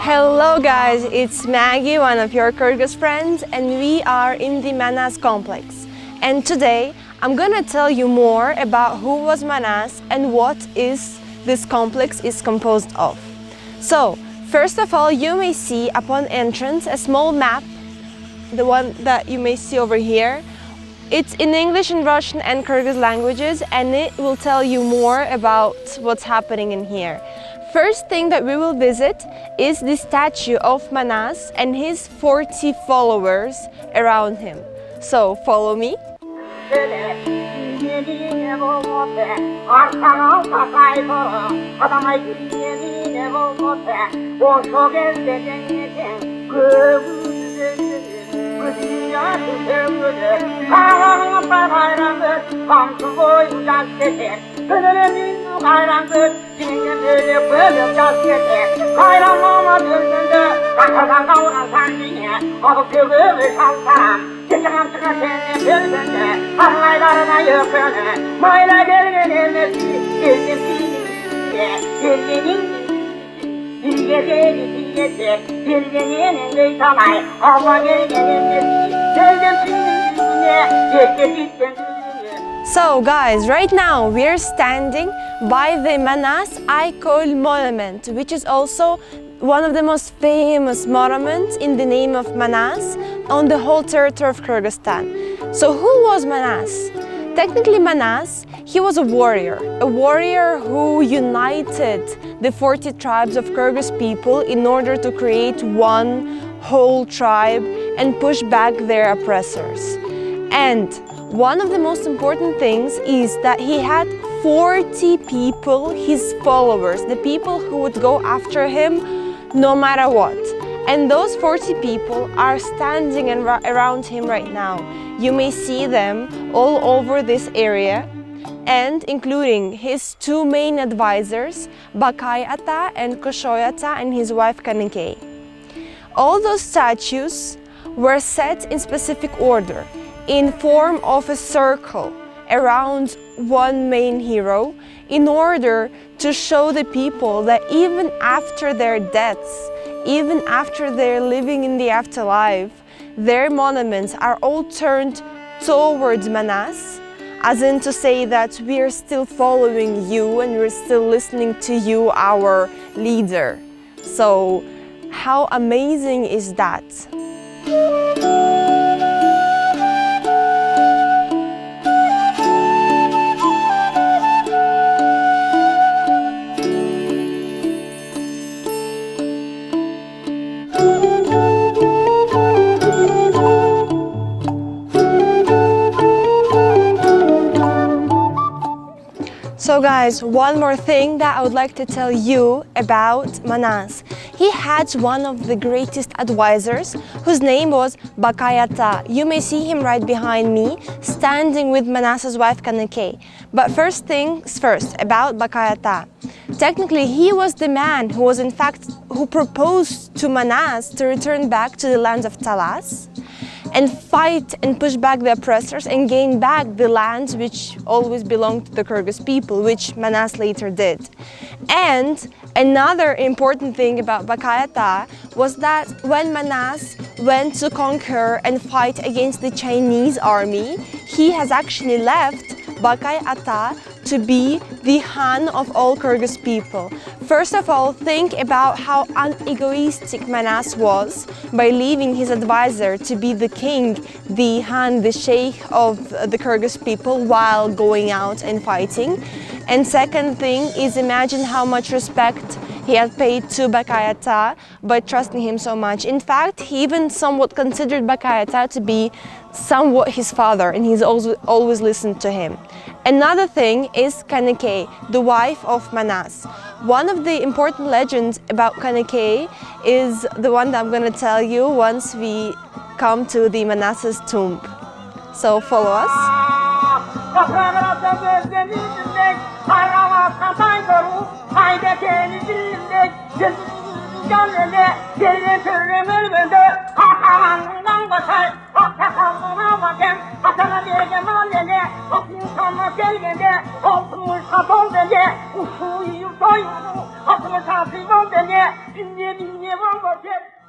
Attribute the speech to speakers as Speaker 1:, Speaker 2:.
Speaker 1: Hello guys, it's Maggie, one of your Kyrgyz friends, and we are in the Manas complex. And today I'm gonna tell you more about who was Manas and what this complex is composed of. So, first of all, you may see upon entrance a small map, the one that you may see over here. It's in English and Russian and Kyrgyz languages, and it will tell you more about what's happening in here. First thing that we will visit is the statue of Manas and his 40 followers around him. So follow me. So guys, right now we're standing by the Manas monument, which is also one of the most famous monuments in the name of Manas on the whole territory of Kyrgyzstan. So who was Manas? Technically Manas, he was a warrior who united the 40 tribes of Kyrgyz people in order to create one whole tribe and push back their oppressors. And one of the most important things is that he had 40 people, his followers, the people who would go after him no matter what. And those 40 people are standing around him right now. You may see them all over this area, and including his two main advisors, Bakay Ata and Koshoy Ata, and his wife Kanekay. All those statues were set in specific order, in form of a circle around one main hero, in order to show the people that even after their deaths, even after they're living in the afterlife, their monuments are all turned towards Manas, as in to say that we are still following you and we're still listening to you, our leader. So how amazing is that? So guys, one more thing that I would like to tell you about Manas. He had one of the greatest advisors whose name was Bakay Ata. You may see him right behind me, standing with Manas's wife Kanekay. But first things first, about Bakay Ata. Technically, he was the man who proposed to Manas to return back to the lands of Talas and fight and push back the oppressors and gain back the lands which always belonged to the Kyrgyz people, which Manas later did. And another important thing about Bakay Ata was that when Manas went to conquer and fight against the Chinese army, he has actually left Bakay Ata to be the Khan of all Kyrgyz people. First of all, think about how unegoistic Manas was by leaving his advisor to be the king, the Khan, the Sheikh of the Kyrgyz people while going out and fighting. And second thing is, imagine how much respect he had paid to Bakay Ata by trusting him so much. In fact, he even somewhat considered Bakay Ata to be somewhat his father, and he's always listened to him. Another thing is Kanekay, the wife of Manas. One of the important legends about Kanekay is the one that I'm going to tell you once we come to the Manas's tomb. So follow us.
Speaker 2: canlı gelin türümür mündü Ahamandan bakar Ahamandan bakar Atana verge malene Atın sana gelgende Altımı şaton beni Uçuyu soyunu Atımı şafiyon beni Dinle dinle var bakar